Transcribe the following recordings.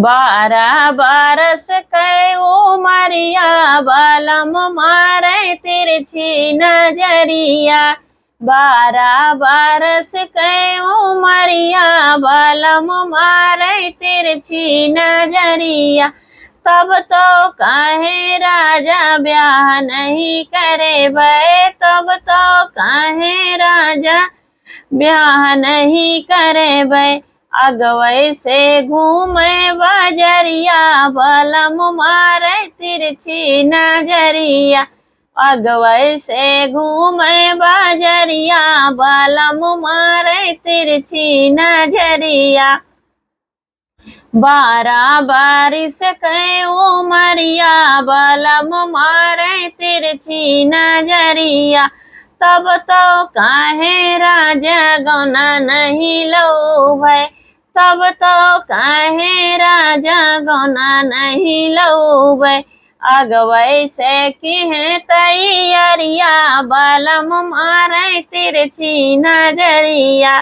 12 बरस कै उमरिया बलम मारे तिरछी नजरिया। 12 बरस कै उमरिया बलम मारे तिरछी नजरिया। तब तो काहे राजा ब्याह नहीं करे भय, तब तो काहे राजा ब्याह नहीं करे भय। अगवै से घूमे बजरिया बलम मारे तिरछी नजरिया। अगवै से घूमे बजरिया बलम मारे तिरछी नजरिया। 12 बरिस कै उमरिया बलम मारे तिरछी नजरिया। तब तो काहे राजा गौना नहीं लऊ भय, तब तो काहे राजा गौना नहीं लऊ भय। अगवै से किहे तैयारिया बलम मारे तिरछी नजरिया।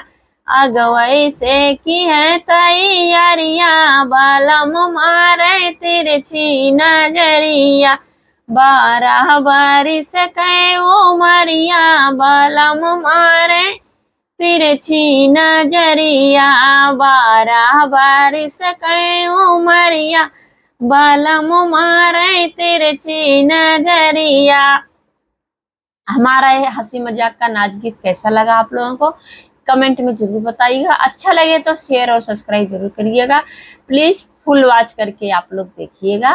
अगवै से किहे तैयारिया बलम मारे तिरछी नजरिया। 12 बरिस कै उमरिया बलम मारे तिरछी नजरिया। 12 बरिस कै उमरिया बलम मारे तिरछी नजरिया। हमारा ये हंसी मजाक का नाच गीत कैसा लगा आप लोगों को कमेंट में जरूर बताइएगा। अच्छा लगे तो शेयर और सब्सक्राइब जरूर करिएगा। प्लीज फुल वॉच करके आप लोग देखिएगा।